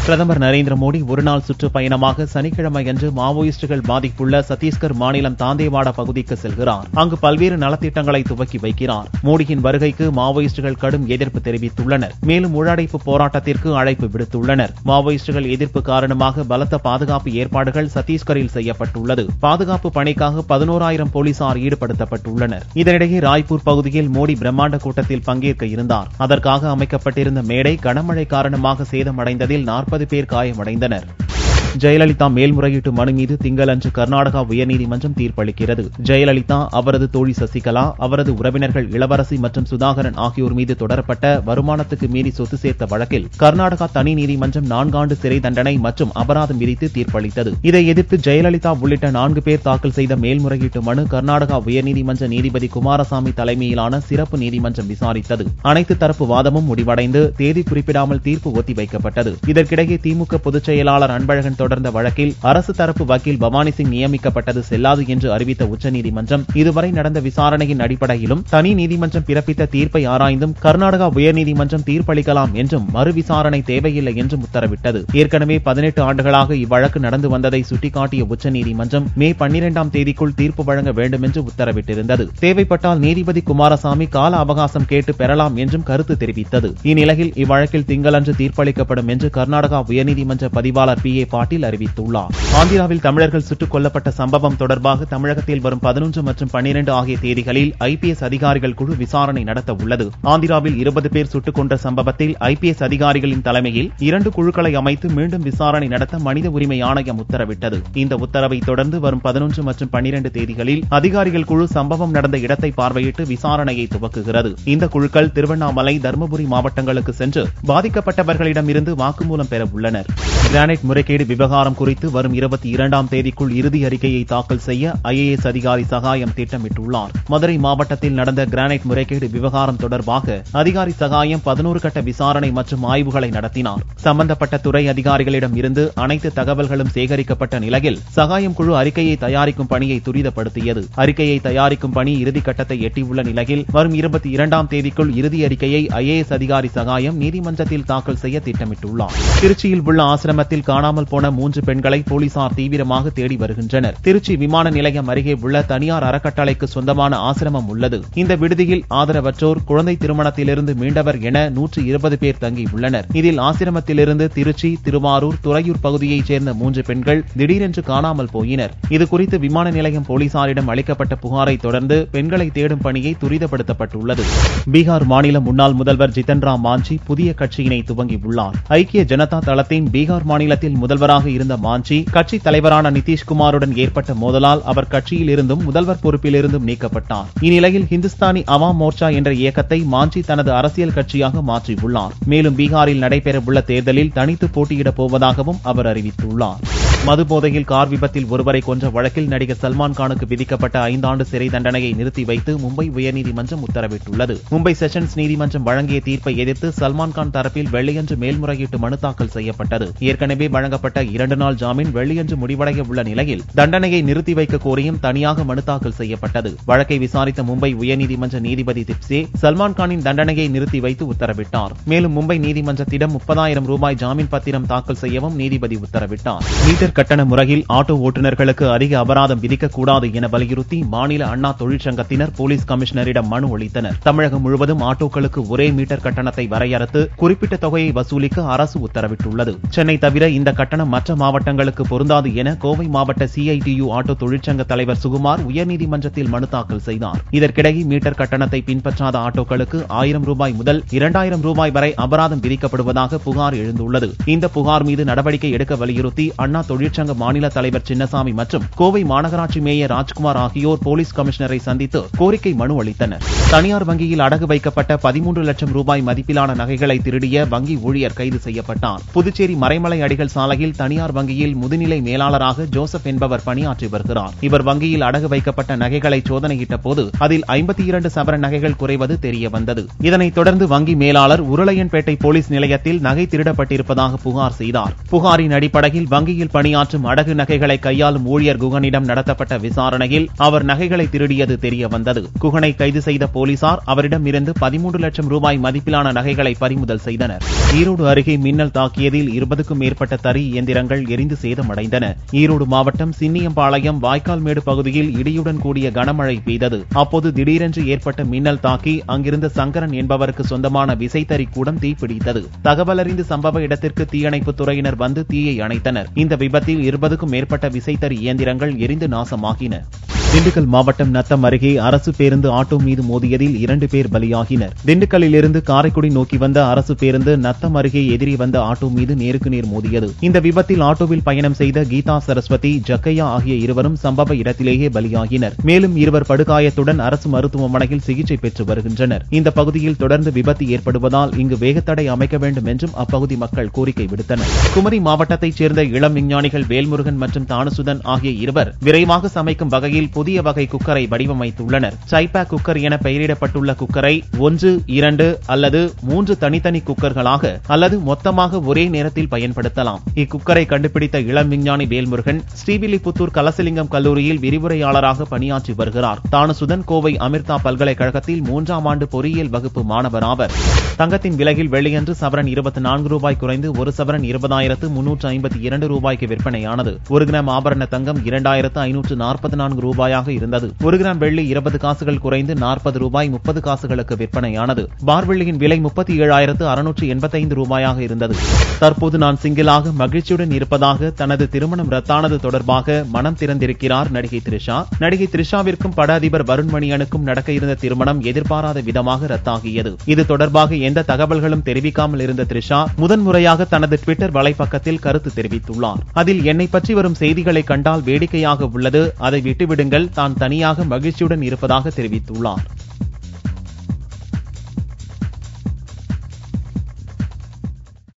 பிரதமர் நரேந்திர மோடி ஒருநாள் சுற்றுப்பயணமாக சனிக்கிழமையன்று மாவோயிஸ்டுகள் பாதிப்புள்ள சத்தீஸ்கர் மாநிலம் தாந்தேவாடா பகுதிக்கு செல்கிறார். அங்கு பல்வேறு நலத்திட்டங்களை துவக்கி வைக்கிறார். மோடியின் வருகைக்கு மாவோயிஸ்டுகள் கடும் எதிர்ப்பு தெரிவித்துள்ளனர். மேலும் ஊழடைப்பு போராட்டத்திற்கு அழைப்பு விடுத்துள்ளனர். மாவோயிஸ்டுகள் எதிர்ப்பு காரணமாக பலத்த பாதுகாப்பு ஏற்பாடுகள் சத்தீஸ்கரில் செய்யப்பட்டுள்ளது. பாதுகாப்பு பணிக்காக 11,000 போலீசார் ஈடுபடுத்தப்பட்டுள்ளனர். இதனிடையே ராய்ப்பூர் பகுதியில் மோடி பிரம்மாண்ட கூட்டத்தில் பங்கேற்க இருந்தார். அதற்காக அமைக்கப்பட்டிருந்த மேடை கனமழை காரணமாக சேதமடைந்ததில் 40 பேர் காயமடைந்தனர். ஜெயலலிதா மேல்முறையீட்டு மனு மீது திங்களன்று கர்நாடகா உயர்நீதிமன்றம் தீர்ப்பளிக்கிறது. ஜெயலலிதா, அவரது தோழி சசிகலா, அவரது உறவினர்கள் இளவரசி மற்றும் சுதாகரன் ஆகியோர் மீது தொடரப்பட்ட வருமானத்துக்கு மீறி சொத்து சேர்த்த வழக்கில் கர்நாடகா தனி நீதிமன்றம் 4 ஆண்டு சிறை தண்டனை மற்றும் அபராதம் விதித்து தீர்ப்பளித்தது. இதை எதிர்த்து ஜெயலலிதா உள்ளிட்ட 4 பேர் தாக்கல் செய்த மேல்முறையீட்டு மனு கர்நாடகா உயர்நீதிமன்ற நீதிபதி குமாரசாமி தலைமையிலான சிறப்பு நீதிமன்றம் விசாரித்தது. அனைத்து தரப்பு வாதமும் முடிவடைந்து தேதி குறிப்பிடாமல் தீர்ப்பு ஒத்திவைக்கப்பட்டது. இதற்கிடையே திமுக பொதுச் செயலாளர் அன்பழகன் தொடர்ந்த வழக்கில் அரசு தரப்பு வக்கீல் பவானி சிங் நியமிக்கப்பட்டது செல்லாது என்று அறிவித்த உச்சநீதிமன்றம் இதுவரை நடந்த விசாரணையின் அடிப்படையிலும் தனி நீதிமன்றம் பிறப்பித்த தீர்ப்பை ஆராய்ந்தும் கர்நாடகா உயர்நீதிமன்றம் தீர்ப்பளிக்கலாம் என்றும் மறு விசாரணை தேவையில்லை என்றும் உத்தரவிட்டது. ஏற்கனவே 18 ஆண்டுகளாக இவ்வழக்கு நடந்து வந்ததை சுட்டிக்காட்டிய உச்சநீதிமன்றம் மே 12ஆம் தேதிக்குள் தீர்ப்பு வழங்க வேண்டும் என்று உத்தரவிட்டிருந்தது. தேவைப்பட்டால் நீதிபதி குமாரசாமி கால அவகாசம் கேட்டு பெறலாம் என்றும் கருத்து தெரிவித்தது. இந்நிலையில் இவ்வழக்கில் திங்களன்று தீர்ப்பளிக்கப்படும் என்று கர்நாடகா உயர்நீதிமன்ற பதிவாளர் பி. ஏ. பாட்டீல் அறிவித்துள்ளார். ஆந்திராவில் தமிழர்கள் சுட்டுக் கொல்லப்பட்ட சம்பவம் தொடர்பாக தமிழகத்தில் வரும் 11 மற்றும் 12 ஆகிய தேதிகளில் IPS அதிகாரிகள் குழு விசாரணை நடத்த உள்ளது. ஆந்திராவில் 20 பேர் சுட்டுக் கொன்ற சம்பவத்தில் IPS அதிகாரிகளின் தலைமையில் 2 குழுக்களை அமைத்து மீண்டும் விசாரணை நடத்த மனித உரிமை ஆணையம் உத்தரவிட்டது. இந்த உத்தரவை தொடர்ந்து வரும் 11 மற்றும் 12 தேதிகளில் அதிகாரிகள் குழு சம்பவம் நடந்த இடத்தை பார்வையிட்டு விசாரணையை துவக்குகிறது. இந்த குழுக்கள் திருவண்ணாமலை, தருமபுரி மாவட்டங்களுக்கு சென்று பாதிக்கப்பட்டவர்களிடமிருந்து வாக்குமூலம் பெற உள்ளனர். கிரானைட் முறைகேடு விவகாரம் குறித்து வரும் 22ஆம் தேதிக்குள் இறுதி அறிக்கையை தாக்கல் செய்ய IAS அதிகாரி சகாயம் திட்டமிட்டுள்ளார். மதுரை மாவட்டத்தில் நடந்த கிரானைட் முறைகேடு விவகாரம் தொடர்பாக அதிகாரி சகாயம் 11 கட்ட விசாரணை மற்றும் ஆய்வுகளை நடத்தினார். சம்பந்தப்பட்ட துறை அதிகாரிகளிடம் இருந்து அனைத்து தகவல்களும் சேகரிக்கப்பட்ட நிலையில் சகாயம் குழு அறிக்கையை தயாரிக்கும் பணியை துரிதப்படுத்தியது. அறிக்கையை தயாரிக்கும் பணி இறுதிக்கட்டத்தை எட்டியுள்ள நிலையில் வரும் 22ஆம் தேதிக்குள் இறுதி அறிக்கையை IAS அதிகாரி சகாயம் நீதிமன்றத்தில் தாக்கல் செய்ய திட்டமிட்டுள்ளார். திருச்சியில் உள்ள ஆசிரமத்தில் காணாமல் போன 3 பெண்களை போலீசார் தீவிரமாக தேடி வருகின்றனர். திருச்சி விமான நிலையம் அருகே உள்ள தனியார் அறக்கட்டளைக்கு சொந்தமான ஆசிரமம் உள்ளது. இந்த விடுதியில் ஆதரவற்றோர், குழந்தை திருமணத்திலிருந்து மீண்டவர் என 120 பேர் தங்கியுள்ளனர். இதில் ஆசிரமத்திலிருந்து திருச்சி, திருவாரூர், துறையூர் பகுதியைச் சேர்ந்த 3 பெண்கள் திடீரென்று காணாமல் போயினர். இதுகுறித்து விமான நிலையம் போலீசாரிடம் அளிக்கப்பட்ட புகாரை தொடர்ந்து பெண்களை தேடும் பணியை துரிதப்படுத்தப்பட்டுள்ளது. பீகார் மாநில முன்னாள் முதல்வர் ஜித்தன் ராம் மாஞ்சி புதிய கட்சியினை துவங்கியுள்ளார். ஐக்கிய ஜனதா தளத்தின் பீகார் மாநிலத்தில் முதல்வராக இருந்த மாஞ்சி கட்சி தலைவரான நிதிஷ்குமாருடன் ஏற்பட்ட மோதலால் அவர் கட்சியில் இருந்தும் முதல்வர் பொறுப்பிலிருந்தும் நீக்கப்பட்டார். இந்நிலையில் ஹிந்துஸ்தானி அவாம் மோர்ச்சா என்ற இயக்கத்தை மாஞ்சி தனது அரசியல் கட்சியாக மாற்றியுள்ளார். மேலும் பீகாரில் நடைபெறவுள்ள தேர்தலில் தனித்து போட்டியிடப் போவதாகவும் அவர் அறிவித்துள்ளார். மது போதையில் கார் விபத்தில் ஒருவரை கொன்ற வழக்கில் நடிகர் சல்மான் கானுக்கு விதிக்கப்பட்ட 5 ஆண்டு சிறை தண்டனையை நிறுத்தி வைத்து மும்பை உயர்நீதிமன்றம் உத்தரவிட்டுள்ளது. மும்பை செஷன்ஸ் நீதிமன்றம் வழங்கிய தீர்ப்பை எதிர்த்து சல்மான் கான் தரப்பில் வெள்ளியன்று மேல்முறையீட்டு மனு தாக்கல் செய்யப்பட்டது. ஏற்கனவே வழங்கப்பட்ட 2 நாள் ஜாமீன் வெள்ளியன்று முடிவடைய உள்ள நிலையில் தண்டனையை நிறுத்தி வைக்க கோரியும் தனியாக மனு தாக்கல் செய்யப்பட்டது. வழக்கை விசாரித்த மும்பை உயர்நீதிமன்ற நீதிபதி திப்சே சல்மான் கானின் தண்டனையை நிறுத்தி வைத்து உத்தரவிட்டார். மேலும் மும்பை நீதிமன்றத்திடம் 30,000 ரூபாய் ஜாமீன் பத்திரம் தாக்கல் செய்யவும் நீதிபதி உத்தரவிட்டார். மீட்டர் கட்டண முறையில் ஆட்டோ ஓட்டுநர்களுக்கு அதிக அபராதம் விதிக்கக்கூடாது என வலியுறுத்தி மாநில அண்ணா தொழிற்சங்கத்தினர் போலீஸ் கமிஷனரிடம் மனு அளித்தனர். தமிழகம் முழுவதும் ஆட்டோக்களுக்கு ஒரே மீட்டர் கட்டணத்தை வரையறுத்து குறிப்பிட்ட தொகையை வசூலிக்க அரசு உத்தரவிட்டுள்ளது. சென்னை தவிர இந்த கட்டணம் மற்ற மாவட்டங்களுக்கு பொருந்தாது என கோவை மாவட்ட CITU ஆட்டோ தொழிற்சங்க தலைவர் சுகுமார் உயர்நீதிமன்றத்தில் மனு தாக்கல் செய்தார். இதற்கிடையே மீட்டர் கட்டணத்தை பின்பற்றாத ஆட்டோக்களுக்கு 1000 ரூபாய் முதல் 2000 ரூபாய் வரை அபராதம் விதிக்கப்படுவதாக புகார் எழுந்துள்ளது. இந்த புகார் மீது நடவடிக்கை எடுக்க வலியுறுத்தி அண்ணா தொழிற்சங்க மாநில தலைவர் சின்னசாமி மற்றும் கோவை மாநகராட்சி மேயர் ராஜ்குமார் ஆகியோர் போலீஸ் கமிஷனரை சந்தித்து கோரிக்கை மனு அளித்தனர். தனியார் வங்கியில் அடகு வைக்கப்பட்ட 13 லட்சம் ரூபாய் மதிப்பிலான நகைகளை திருடிய வங்கி ஊழியர் கைது செய்யப்பட்டார். புதுச்சேரி மறைமலை அடிகள் சாலையில் தனியார் வங்கியில் முதுநிலை மேலாளராக ஜோசப் என்பவர் பணியாற்றி வருகிறார். இவர் வங்கியில் அடகு வைக்கப்பட்ட நகைகளை சோதனையிட்ட போது அதில் 52 சவரன் நகைகள் குறைவது தெரிய வந்தது. இதனைத் தொடர்ந்து வங்கி மேலாளர் உருளையன்பேட்டை போலீஸ் நிலையத்தில் நகை திருடப்பட்டிருப்பதாக புகார் செய்தார். புகாரின் அடிப்படையில் வங்கியில் பணியாற்றும் அடகு நகைகளை கையாளும் ஊழியர் குகனிடம் நடத்தப்பட்ட விசாரணையில் அவர் நகைகளை திருடியது தெரிய வந்தது. குகனை கைது செய்த போலீசார் அவரிடம் இருந்து 13 லட்சம் ரூபாய் மதிப்பிலான நகைகளை பறிமுதல் செய்தனர். ஈரோடு அருகே மின்னல் தாக்கியதில் 20க்கும் மேற்பட்ட தறி இயந்திரங்கள் எரிந்து சேதமடைந்தன. ஈரோடு மாவட்டம் சின்னியம்பாளையம் வாய்க்கால்மேடு பகுதியில் இடியுடன் கூடிய கனமழை பெய்தது. அப்போது திடீரென்று ஏற்பட்ட மின்னல் தாக்கி அங்கிருந்த சங்கரன் என்பவருக்கு சொந்தமான விசைத்தறி கூடம் தீப்பிடித்தது. தகவலறிந்து சம்பவ இடத்திற்கு தீயணைப்புத் துறையினர் வந்து தீயை அணைத்தனர். இந்த விபத்தில் 20க்கும் மேற்பட்ட விசைத்தறி இயந்திரங்கள் எரிந்து நாசமாகின. திண்டுக்கல் மாவட்டம் நத்தம் அருகே அரசு பேருந்து ஆட்டோ மீது மோதியதில் 2 பேர் பலியாகினர். திண்டுக்கல்லில் இருந்து காரைக்குடி நோக்கி வந்த அரசு பேருந்து நத்தம் அருகே எதிரி வந்த ஆட்டோ மீது நேருக்கு நேர் மோதியது. இந்த விபத்தில் ஆட்டோவில் பயணம் செய்த கீதா சரஸ்வதி, ஜக்கையா ஆகிய இருவரும் சம்பவ இடத்திலேயே பலியாகினர். மேலும் 2 படுகாயத்துடன் அரசு மருத்துவமனையில் சிகிச்சை பெற்று வருகின்றனர். இந்த பகுதியில் தொடர்ந்து விபத்து ஏற்படுவதால் இங்கு வேகத்தடை அமைக்க வேண்டும் என்றும் அப்பகுதி மக்கள் கோரிக்கை விடுத்தனர். குமரி மாவட்டத்தைச் சேர்ந்த இளம் விஞ்ஞானிகள் வேல்முருகன் மற்றும் தானுசுதன் ஆகிய இருவர் விரைவாக சமைக்கும் வகையில் புதிய வகை குக்கரை வடிவமைத்துள்ளனர். சைபாக் குக்கர் என பெயரிடப்பட்டுள்ள குக்கரை 1, 2 அல்லது 3 தனித்தனி குக்கர்களாக அல்லது மொத்தமாக ஒரே நேரத்தில் பயன்படுத்தலாம். இக்குக்கரை கண்டுபிடித்த இளம் விஞ்ஞானி வேல்முருகன் ஸ்ரீவில்லிபுத்தூர் கலசலிங்கம் கல்லூரியில் விரிவுரையாளராக பணியாற்றி வருகிறார். தானுசுதன் கோவை அமிர்தா பல்கலைக்கழகத்தில் 3ஆம் ஆண்டு பொறியியல் வகுப்பு மாணவர் ஆவர். தங்கத்தின் விலையில் வெள்ளியன்று சவரன் 24 ரூபாய் குறைந்து 1 சவரன் 20,352 ரூபாய்க்கு விற்பனையானது. 1 கிராம் ஆபரண தங்கம் 2,544 ரூபாயாக இருந்தது. 1 கிராம் வெள்ளி 20 காசுகள் குறைந்து 40 ரூபாய் 30 காசுகளுக்கு விற்பனையானது. பார் வெள்ளியின் விலை 37,685 ரூபாயாக இருந்தது. தற்போது நான் சிங்கிளாக மகிழ்ச்சியுடன் இருப்பதாக தனது திருமணம் ரத்தானது தொடர்பாக மனம் திறந்திருக்கிறார் நடிகை த்ரிஷா. நடிகை த்ரிஷாவிற்கும் பட அதிபர் வருண் மணியனுக்கும் நடக்க இருந்த திருமணம் எதிர்பாராத விதமாக ரத்தாகியது. இது தொடர்பாக எந்த தகவல்களும் தெரிவிக்காமல் இருந்த த்ரிஷா முதன்முறையாக தனது ட்விட்டர் வலைப்பக்கத்தில் கருத்து தெரிவித்துள்ளார். அதில் என்னை பற்றி வரும் செய்திகளை கண்டால் வேடிக்கையாக உள்ளது, அதை விட்டுவிடுங்கள், தான் தனியாக மகிழ்ச்சியுடன் இருப்பதாக தெரிவித்துள்ளார்.